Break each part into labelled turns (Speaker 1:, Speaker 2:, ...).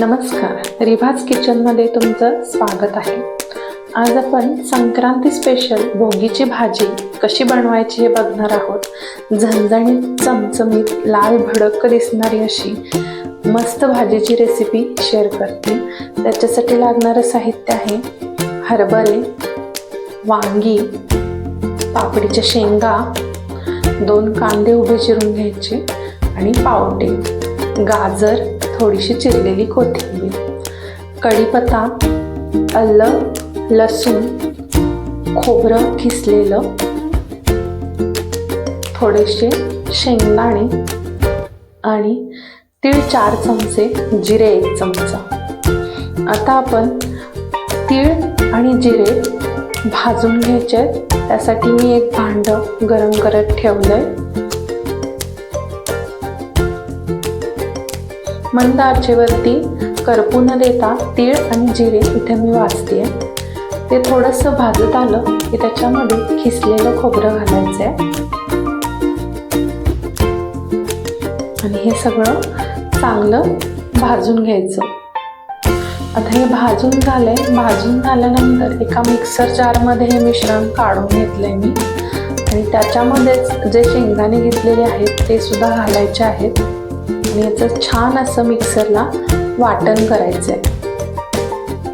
Speaker 1: नमस्कार, रिभाज किचनमध्ये तुमचं स्वागत आहे. आज आपण संक्रांती स्पेशल भोगीची भाजी कशी बनवायची हे बघणार आहोत. झणझणीत, चमचमीत, लाल भडक दिसणारी अशी मस्त भाजीची रेसिपी शेअर करते. त्याच्यासाठी लागणारं साहित्य आहे हरभरे, वांगी, पापडीच्या शेंगा, 2 कांदे उभे चिरून घ्यायचे आणि पावटे, गाजर, थोडीशी चिरलेली कोथिंबीर, कढीपत्ता, आलं, लसूण, खोबरं किसलेलं, थोडेसे शेंगदाणे आणि तीळ 4 चमचे, जिरे 1 चमचा. आता आपण तीळ आणि जिरे भाजून घ्यायचे. त्यासाठी मी एक भांडं गरम करत ठेवलंय. मंद आचेवरती करपू न देता तीळ आणि जिरे इथे मी भाजते. ते थोडंसं भाजत आलं की त्याच्यामध्ये खिसलेलं खोबरं घालायचं आहे आणि हे सगळं चांगलं भाजून घ्यायचं. आता हे भाजून झालंय. भाजून झाल्यानंतर एका मिक्सर जारमध्ये हे मिश्रण काढून घेतलंय मी आणि त्याच्यामध्येच जे शेंगदाणे घेतलेले आहेत ते सुद्धा घालायचे आहेत आणि याचं छान असं मिक्सरला वाटण करायचं आहे.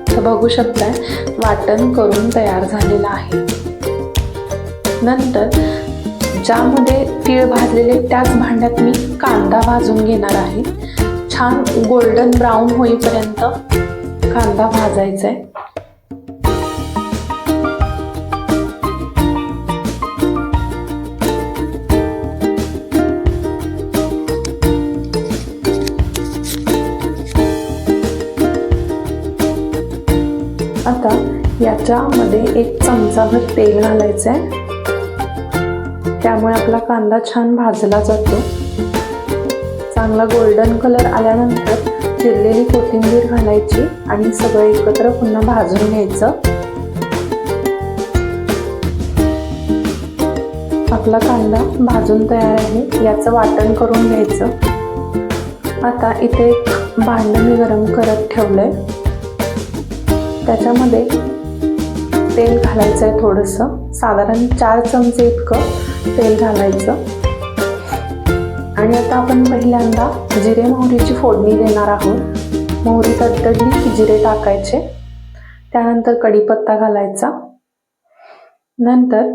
Speaker 1: तर बघू शकताय वाटण करून तयार झालेलं आहे. नंतर ज्यामध्ये तीळ भाजलेले त्याच भांड्यात मी कांदा भाजून घेणार आहे. छान गोल्डन ब्राऊन होईपर्यंत कांदा भाजायचा आहे. आता याच्यामध्ये 1 चमचाभर तेल घालायचं आहे. त्यामुळे आपला कांदा छान भाजला जातो. चांगला गोल्डन कलर आल्यानंतर चिरलेली कोथिंबीर घालायची आणि सगळं एकत्र पुन्हा भाजून घ्यायचं. आपला कांदा भाजून तयार आहे. याचं वाटण करून घ्यायचं. आता इथे एक भांडं मी गरम करत ठेवलंय. त्याच्यामध्ये तेल घालायचं आहे. थोडंसं साधारण 4 चमचे इतकं तेल घालायचं आणि आता आपण पहिल्यांदा जिरे मोहरीची फोडणी देणार आहोत. मोहरी तडतडली की जिरे टाकायचे. त्यानंतर कढीपत्ता घालायचा. नंतर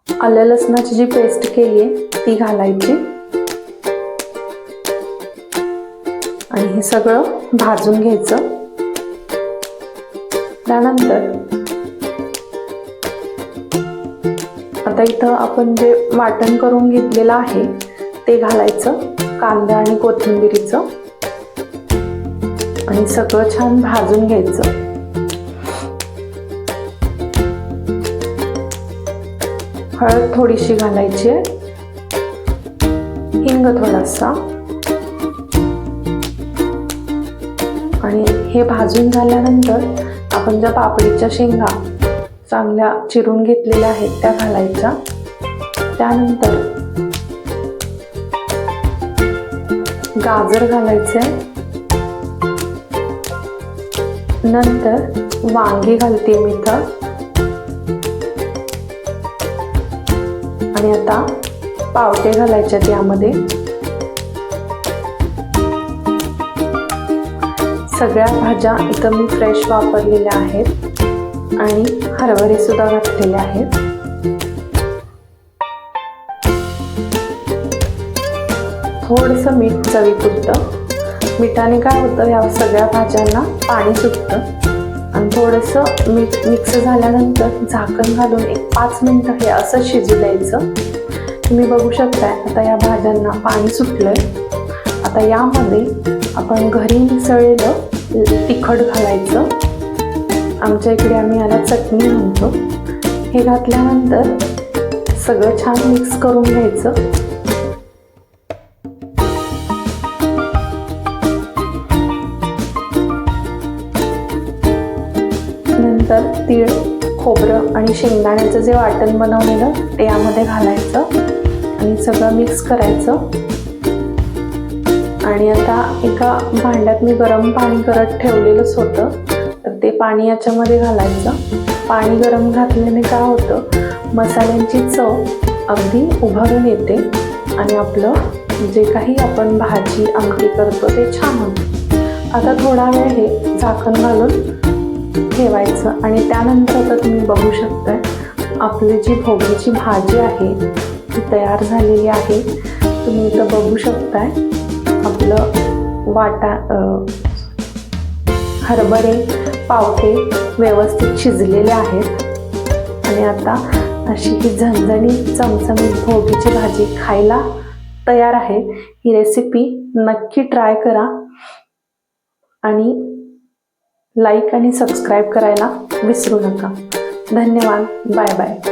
Speaker 1: आलं लसणाची जी पेस्ट केली आहे ती घालायची आणि हे सगळं भाजून घ्यायचं. त्यानंतर आता इथं आपण जे वाटण करून घेतलेलं आहे ते घालायचं, कांदा आणि कोथिंबीरीचं, आणि सगळं छान भाजून घ्यायचं. हळद थोडीशी घालायची आहे, हिंग थोडासा, आणि हे भाजून झाल्यानंतर आपण ज्या पापडीच्या शेंगा चांगल्या चिरून घेतलेल्या आहेत त्या घालायच्या. त्यानंतर गाजर घालायचे. नंतर वांगी घालते मी इथं आणि आता पावटे घालायचे यामध्ये. सगळ्या भाज्या इथं मी फ्रेश वापरलेल्या आहेत आणि हरभरे सुद्धा घातलेले आहेत. थोडंसं मीठ चवीपुरतं. मिठाने काय होतं, या सगळ्या भाज्यांना पाणी सुटतं आणि थोडंसं मीठ मिक्स झाल्यानंतर झाकण घालून 5 मिनिटं हे असं शिजू द्यायचं. तुम्ही बघू शकताय आता या भाज्यांना पाणी सुटलंय. आता यामध्ये आपण घरी मिसळलेलं तिखट घालायचं. आमच्या इकडे आम्ही याला चटणी म्हणतो. हे घातल्यानंतर सगळं छान मिक्स करून घ्यायचं. नंतर तीळ, खोबरं आणि शेंगदाण्याचं जे वाटण बनवलेलं ते यामध्ये घालायचं आणि सगळं मिक्स करायचं आणि आता एका भांड्यात मी गरम पाणी करत ठेवलेलंच होतं, तर ते पाणी याच्यामध्ये घालायचं. पाणी गरम घातल्याने काय होतं, मसाल्यांची चव अगदी उभारून येते आणि आपलं जे काही आपण भाजी आमटी करतो ते छान होतं. आता थोडा वेळ हे झाकण घालून ठेवायचं आणि त्यानंतर आता तुम्ही बघू शकताय आपली जी भोगीची भाजी आहे ती तयार झालेली आहे. तुम्ही इथं बघू शकताय आपलं हरभरे पावटे व्यवस्थित शिजलेले आहेत आणि आता अशी ही झणझणीत चमचमीत भोगीची भाजी खायला तयार आहे. ही रेसिपी नक्की ट्राय करा आणि लाईक आणि सबस्क्राईब करायला विसरू नका. धन्यवाद. Bye bye.